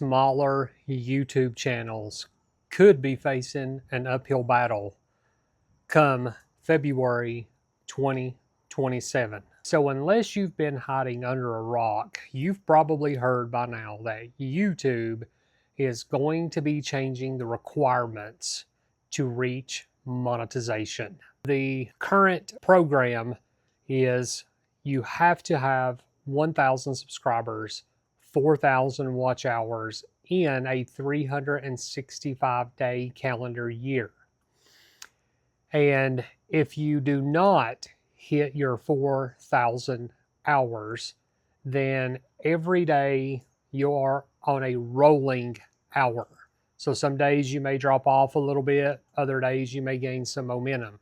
smaller YouTube channels could be facing an uphill battle come February 2027. So unless you've been hiding under a rock, you've probably heard by now that YouTube is going to be changing the requirements to reach monetization. The current program is you have to have 1,000 subscribers, 4,000 watch hours in a 365-day calendar year. And if you do not hit your 4,000 hours, then every day you are on a rolling hour. So some days you may drop off a little bit, other days you may gain some momentum.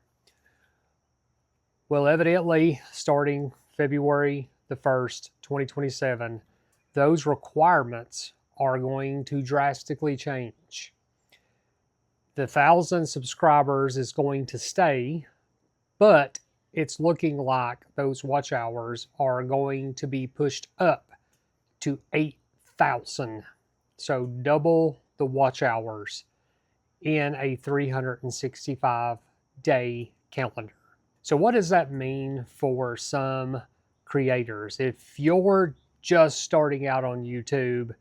Well, evidently, starting February the 1st, 2027, those requirements are going to drastically change. The 1,000 subscribers is going to stay, but it's looking like those watch hours are going to be pushed up to 8,000. So double the watch hours in a 365-day calendar. So what does that mean for some creators? If you're just starting out on YouTube,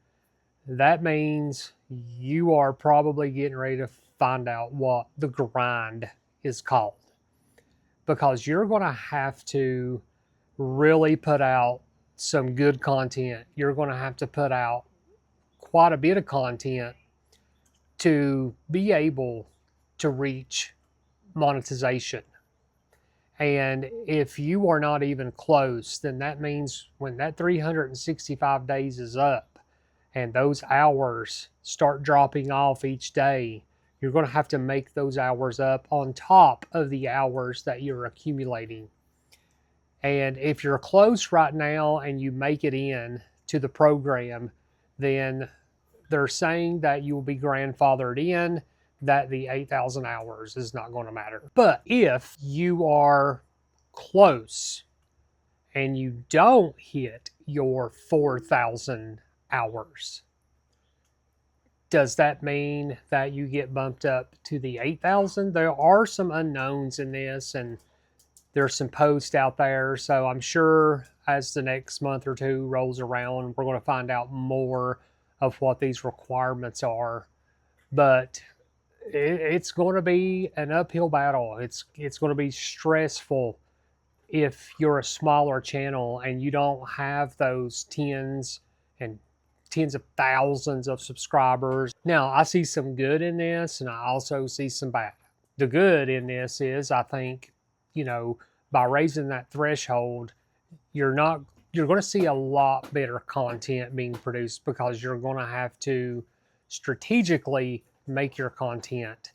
that means you are probably getting ready to find out what the grind is called, because you're going to have to really put out some good content. You're going to have to put out quite a bit of content to be able to reach monetization. And if you are not even close, then that means when that 365 days is up and those hours start dropping off each day, you're going to have to make those hours up on top of the hours that you're accumulating. And if you're close right now and you make it in to the program, then they're saying that you will be grandfathered in, that the 8,000 hours is not going to matter. But if you are close and you don't hit your 4,000 hours, does that mean that you get bumped up to the 8,000? There are some unknowns in this, and there's some posts out there. So I'm sure as the next month or two rolls around, we're going to find out more of what these requirements are. But it's going to be an uphill battle. It's going to be stressful if you're a smaller channel and you don't have those tens and tens of thousands of subscribers. Now, I see some good in this, and I also see some bad. The good in this is, I think, by raising that threshold, you're going to see a lot better content being produced, because you're going to have to strategically make your content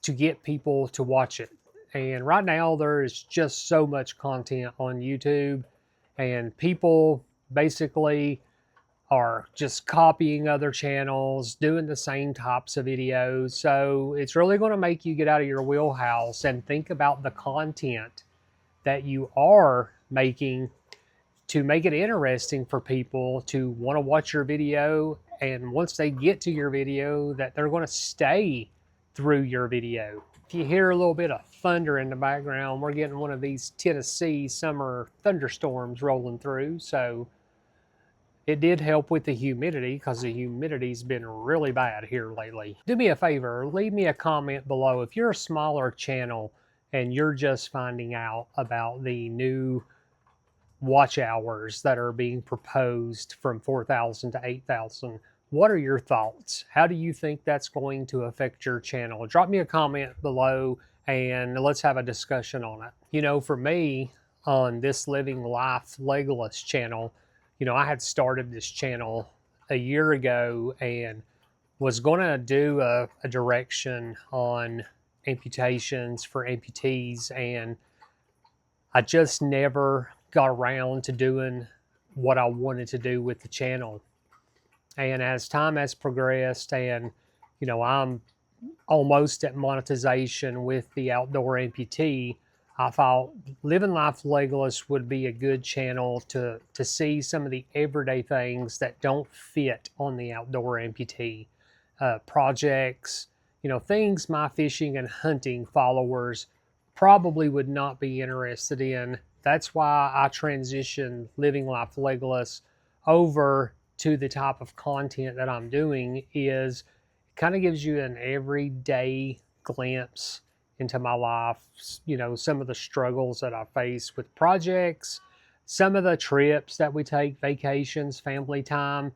to get people to watch it. And right now there is just so much content on YouTube, and people basically are just copying other channels, doing the same types of videos. So it's really going to make you get out of your wheelhouse and think about the content that you are making to make it interesting for people to want to watch your video. And once they get to your video, that they're going to stay through your video. If you hear a little bit of thunder in the background, we're getting one of these Tennessee summer thunderstorms rolling through. So it did help with the humidity, because the humidity's been really bad here lately. Do me a favor, leave me a comment below. If you're a smaller channel and you're just finding out about the new watch hours that are being proposed from 4,000 to 8,000, what are your thoughts? How do you think that's going to affect your channel? Drop me a comment below and let's have a discussion on it. For me, on this Living Life Legless channel, I had started this channel a year ago and was going to do a direction on amputations for amputees, and I just never got around to doing what I wanted to do with the channel. And as time has progressed, and I'm almost at monetization with the outdoor amputee, I thought Living Life Legless would be a good channel to see some of the everyday things that don't fit on the outdoor amputee. Projects, things my fishing and hunting followers probably would not be interested in. That's why I transitioned Living Life Legless over to the type of content that I'm doing. Is kind of gives you an everyday glimpse into my life, some of the struggles that I face with projects, some of the trips that we take, vacations, family time.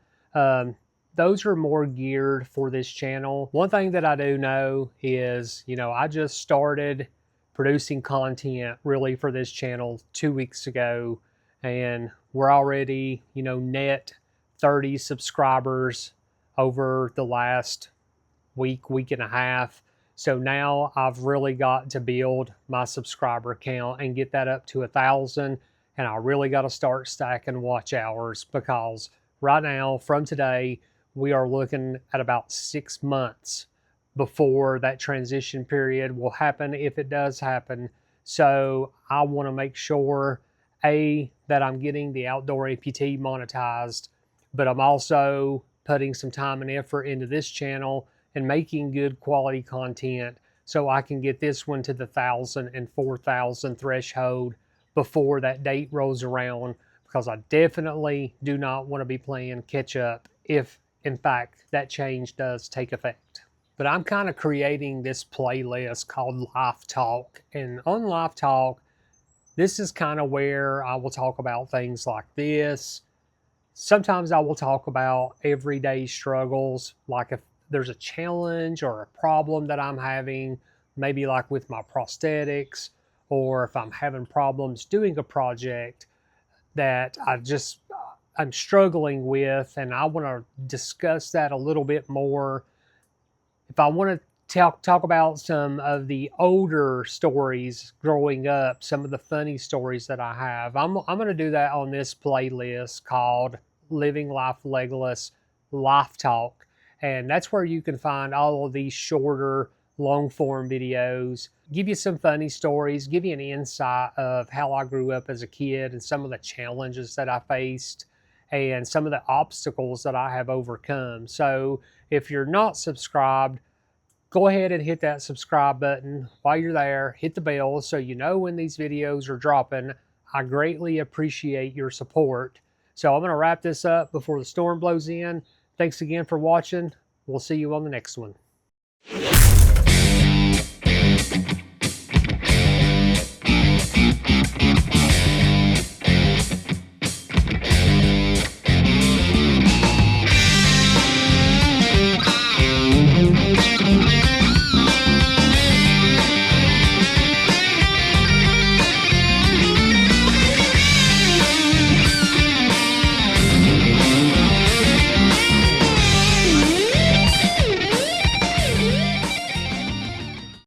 Those are more geared for this channel. One thing that I do know is, I just started producing content really for this channel 2 weeks ago, and we're already, net 30 subscribers over the last week and a half. So now I've really got to build my subscriber count and get that up to 1,000. And I really got to start stacking watch hours, because right now, from today, we are looking at about 6 months before that transition period will happen, if it does happen. So I want to make sure, that I'm getting the outdoor amputee monetized, but I'm also putting some time and effort into this channel and making good quality content so I can get this one to the 1,000 and 4,000 threshold before that date rolls around, because I definitely do not want to be playing catch up if, in fact, that change does take effect. But I'm kind of creating this playlist called Life Talk. And on Life Talk, this is kind of where I will talk about things like this. Sometimes I will talk about everyday struggles, like if there's a challenge or a problem that I'm having, maybe like with my prosthetics, or if I'm having problems doing a project that I'm struggling with, and I want to discuss that a little bit more. If I want to talk about some of the older stories growing up, some of the funny stories that I have, I'm going to do that on this playlist called Living Life Legless Life Talk. And that's where you can find all of these shorter, long form videos, give you some funny stories, give you an insight of how I grew up as a kid and some of the challenges that I faced and some of the obstacles that I have overcome. So if you're not subscribed, go ahead and hit that subscribe button. While you're there, hit the bell so you know when these videos are dropping. I greatly appreciate your support. So I'm going to wrap this up before the storm blows in. Thanks again for watching. We'll see you on the next one.